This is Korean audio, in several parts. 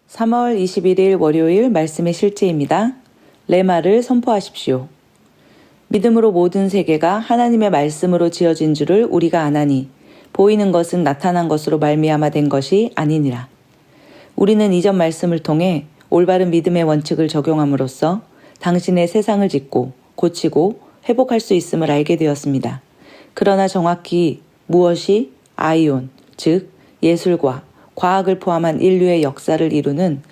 3월 21일 월요일 말씀의 실제입니다. 레마를 선포하십시오. 믿음으로 모든 세계가 하나님의 말씀으로 지어진 줄을 우리가 아나니 보이는 것은 나타난 것으로 말미암아 된 것이 아니니라. 우리는 이전 말씀을 통해 올바른 믿음의 원칙을 적용함으로써 당신의 세상을 짓고 고치고 회복할 수 있음을 알게 되었습니다. 그러나 정확히 무엇이 아이온, 즉 예술과 과학을 포함한 인류의 역사를 이루는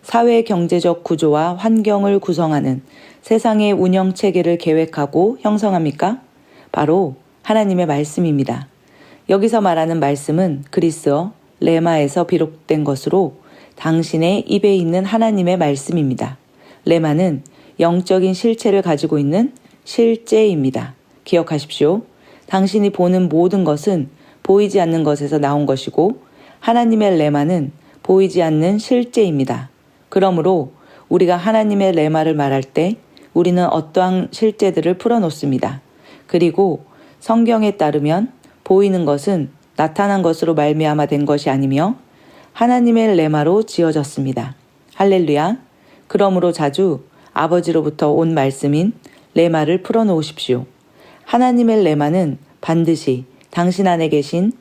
사회 경제적 구조와 환경을 구성하는 세상의 운영 체계를 계획하고 형성합니까? 바로 하나님의 말씀입니다. 여기서 말하는 말씀은 그리스어 레마에서 비롯된 것으로 당신의 입에 있는 하나님의 말씀입니다. 레마는 영적인 실체를 가지고 있는 실제입니다. 기억하십시오. 당신이 보는 모든 것은 보이지 않는 것에서 나온 것이고 하나님의 레마는 보이지 않는 실제입니다. 그러므로 우리가 하나님의 레마를 말할 때 우리는 어떠한 실제들을 풀어놓습니다. 그리고 성경에 따르면 보이는 것은 나타난 것으로 말미암아 된 것이 아니며 하나님의 레마로 지어졌습니다. 할렐루야. 그러므로 자주 아버지로부터 온 말씀인 레마를 풀어놓으십시오. 하나님의 레마는 반드시 당신 안에 계신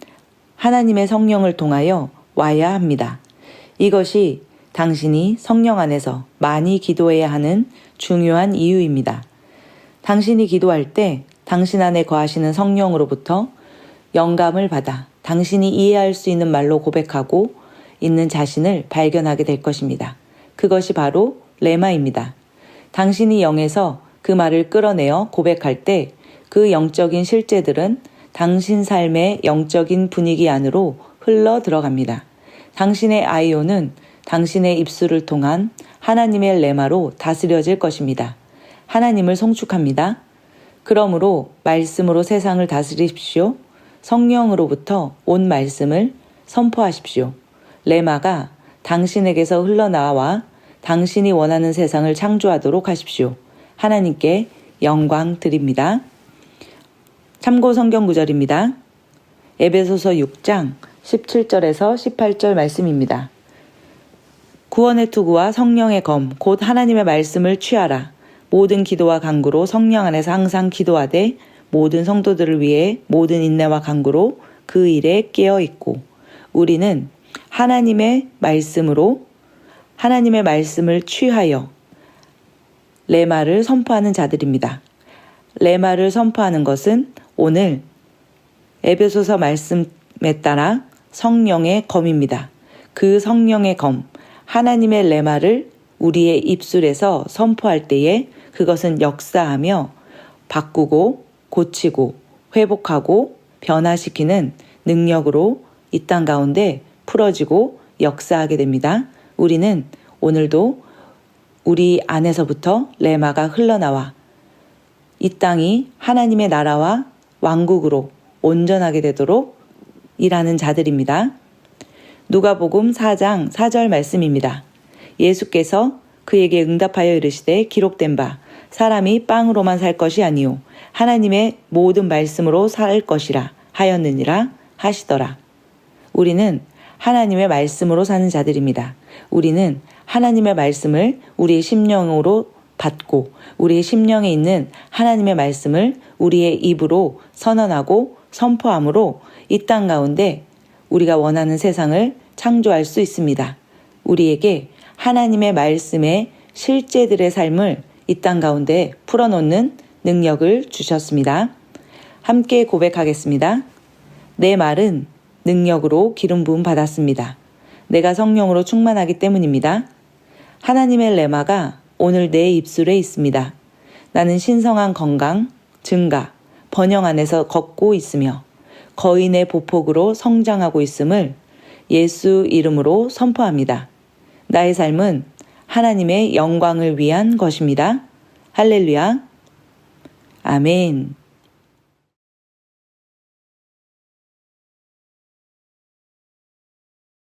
하나님의 성령을 통하여 와야 합니다. 이것이 당신이 성령 안에서 많이 기도해야 하는 중요한 이유입니다. 당신이 기도할 때 당신 안에 거하시는 성령으로부터 영감을 받아 당신이 이해할 수 있는 말로 고백하고 있는 자신을 발견하게 될 것입니다. 그것이 바로 레마입니다. 당신이 영에서 그 말을 끌어내어 고백할 때 그 영적인 실제들은 당신 삶의 영적인 분위기 안으로 흘러 들어갑니다. 당신의 아이오는 당신의 입술을 통한 하나님의 레마로 다스려질 것입니다. 하나님을 송축합니다. 그러므로 말씀으로 세상을 다스리십시오. 성령으로부터 온 말씀을 선포하십시오. 레마가 당신에게서 흘러나와 당신이 원하는 세상을 창조하도록 하십시오. 하나님께 영광 드립니다. 참고 성경 구절입니다. 에베소서 6장 17절에서 18절 말씀입니다. 구원의 투구와 성령의 검, 곧 하나님의 말씀을 취하라. 모든 기도와 간구로 성령 안에서 항상 기도하되 모든 성도들을 위해 모든 인내와 간구로 그 일에 깨어 있고. 우리는 하나님의 말씀으로 하나님의 말씀을 취하여 레마를 선포하는 자들입니다. 레마를 선포하는 것은 오늘 에베소서 말씀에 따라 성령의 검입니다. 그 성령의 검, 하나님의 레마를 우리의 입술에서 선포할 때에 그것은 역사하며 바꾸고 고치고 회복하고 변화시키는 능력으로 이 땅 가운데 풀어지고 역사하게 됩니다. 우리는 오늘도 우리 안에서부터 레마가 흘러나와 이 땅이 하나님의 나라와 왕국으로 온전하게 되도록 일하는 자들입니다. 누가복음 4장 4절 말씀입니다. 예수께서 그에게 응답하여 이르시되 기록된 바 사람이 빵으로만 살 것이 아니요 하나님의 모든 말씀으로 살 것이라 하였느니라 하시더라. 우리는 하나님의 말씀으로 사는 자들입니다. 우리는 하나님의 말씀을 우리의 심령으로 받고 우리의 심령에 있는 하나님의 말씀을 우리의 입으로 선언하고 선포함으로 이 땅 가운데 우리가 원하는 세상을 창조할 수 있습니다. 우리에게 하나님의 말씀의 실제들의 삶을 이 땅 가운데 풀어놓는 능력을 주셨습니다. 함께 고백하겠습니다. 내 말은 능력으로 기름 부음 받았습니다. 내가 성령으로 충만하기 때문입니다. 하나님의 레마가 오늘 내 입술에 있습니다. 나는 신성한 건강, 증가, 번영 안에서 걷고 있으며 거인의 보폭으로 성장하고 있음을 예수 이름으로 선포합니다. 나의 삶은 하나님의 영광을 위한 것입니다. 할렐루야. 아멘.